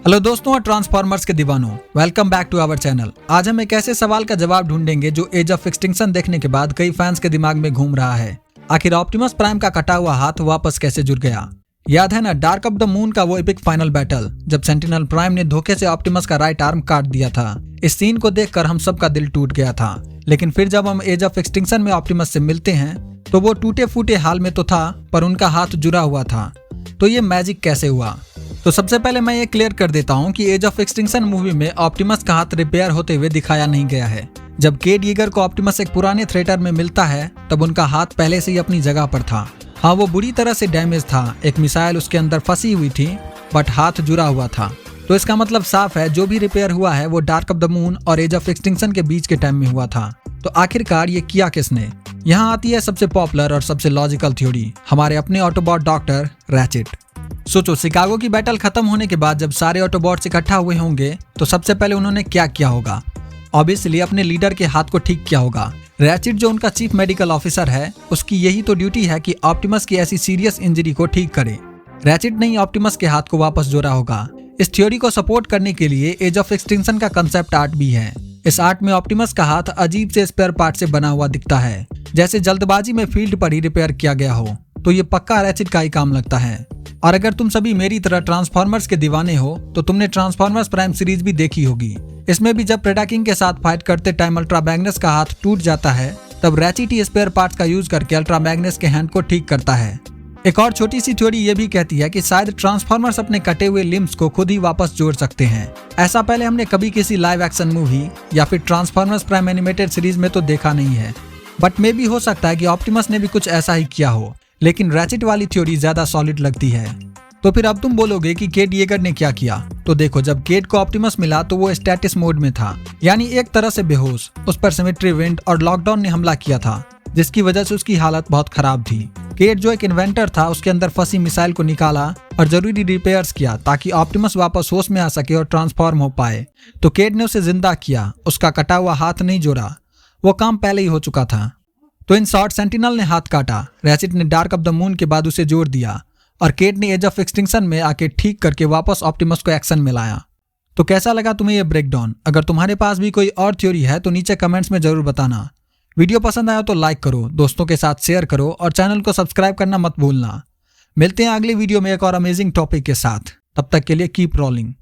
Hello दोस्तों और Transformers के दीवानों, welcome back to our channel. आज हम एक ऐसे सवाल का जवाब ढूंढेंगे जो एज ऑफ एक्सटिंक्शन देखने के बाद कई फैंस के दिमाग में घूम रहा है। आखिर ऑप्टिमस प्राइम का कटा हुआ हाथ वापस कैसे जुड़ गया? याद है ना डार्क ऑफ द मून का वो एपिक फाइनल बैटल, जब सेंटिनल प्राइम ने धोखे से ऑप्टिमस का राइट आर्म काट दिया था। इस सीन को देखकर हम सबका दिल टूट गया था। लेकिन फिर जब हम एज ऑफ एक्सटिंक्शन में ऑप्टिमस से मिलते हैं तो वो टूटे फूटे हाल में तो था, पर उनका हाथ जुड़ा हुआ था। तो ये मैजिक कैसे हुआ? तो सबसे पहले मैं ये क्लियर कर देता हूँ कि एज ऑफ एक्सटिंक्शन मूवी में ऑप्टिमस का हाथ रिपेयर होते हुए दिखाया नहीं गया है। जब केट ईगर को ऑप्टिमस एक पुराने थ्रेटर में मिलता है तब उनका हाथ पहले से ही अपनी जगह पर था। हाँ, वो बुरी तरह से डैमेज था, एक मिसाइल उसके अंदर फंसी हुई थी, बट हाथ जुड़ा हुआ था। तो इसका मतलब साफ है, जो भी रिपेयर हुआ है वो डार्क ऑफ द मून और एज ऑफ एक्सटिंक्शन के बीच के टाइम में हुआ था। तो आखिरकार ये किया किसने? यहाँ आती है सबसे पॉपुलर और सबसे लॉजिकल थ्योरी, हमारे अपने ऑटोबॉट डॉक्टर रैचेट। सोचो, शिकागो की बैटल खत्म होने के बाद जब सारे ऑटोबॉट्स इकट्ठा हुए होंगे तो सबसे पहले उन्होंने क्या किया होगा? ऑब्वियसली अपने लीडर के हाथ को ठीक किया होगा। रैचेट जो उनका चीफ मेडिकल ऑफिसर है, उसकी यही तो ड्यूटी है कि ऑप्टिमस की ऐसी सीरियस इंजरी को ठीक करे। रैचेट ने ही ऑप्टिमस के हाथ को वापस जोड़ा होगा। इस थ्योरी को सपोर्ट करने के लिए एज ऑफ एक्सटिंक्शन का कंसेप्ट आर्ट भी है। इस आर्ट में ऑप्टिमस का हाथ अजीब से स्पेयर पार्ट से बना हुआ दिखता है, जैसे जल्दबाजी में फील्ड पर ही रिपेयर किया गया हो। तो ये पक्का रैचेट का ही काम लगता है। और अगर तुम सभी मेरी तरह ट्रांसफॉर्मर्स के दीवाने हो तो तुमने ट्रांसफॉर्मर्स प्राइम सीरीज भी देखी होगी। इसमें भी जब प्रेडाकिंग के साथ फाइट करते टाइम अल्ट्रा मैग्नस का हाथ टूट जाता है तब रैचेट ही स्पेयर पार्ट्स का यूज करके अल्ट्रा मैग्नस के हैंड को ठीक करता है। एक और छोटी सी थ्योरी ये भी कहती है कि शायद ट्रांसफॉर्मर्स अपने कटे हुए लिम्स को खुद ही वापस जोड़ सकते हैं। ऐसा पहले हमने कभी किसी लाइव एक्शन मूवी या फिर ट्रांसफॉर्मर्स प्राइम एनिमेटेड सीरीज में तो देखा नहीं है, बट मे भी हो सकता है कि ऑप्टिमस ने भी कुछ ऐसा ही किया हो। लेकिन रैचेट वाली थ्योरी ज्यादा सॉलिड लगती है। तो फिर अब तुम बोलोगे कि केट ईगर ने क्या किया? तो देखो, जब केट को ऑप्टिमस मिला तो वो स्टेटिस मोड में था, यानी एक तरह से बेहोश। उस पर सिमेट्री विंड और लॉकडाउन ने हमला किया था, जिसकी वजह से उसकी हालत बहुत खराब थी। केट जो एक इन्वेंटर था, उसके अंदर फंसी मिसाइल को निकाला और जरूरी रिपेयर्स किया ताकि ऑप्टिमस वापस होश में आ सके और ट्रांसफॉर्म हो पाए। तो केट ने उसे जिंदा किया, उसका कटा हुआ हाथ नहीं जोड़ा, वो काम पहले ही हो चुका था। तो इन शॉर्ट सेंटिनल ने हाथ काटा, रैचेट ने डार्क ऑफ द मून के बाद उसे जोड़ दिया और केट ने एज ऑफ एक्सटिंक्शन में आके ठीक करके वापस ऑप्टिमस को एक्शन में लाया। तो कैसा लगा तुम्हें ये ब्रेकडाउन? अगर तुम्हारे पास भी कोई और थ्योरी है तो नीचे कमेंट्स में जरूर बताना। वीडियो पसंद आया तो लाइक करो, दोस्तों के साथ शेयर करो और चैनल को सब्सक्राइब करना मत भूलना। मिलते हैं अगली वीडियो में एक और अमेजिंग टॉपिक के साथ। तब तक के लिए कीप रोलिंग।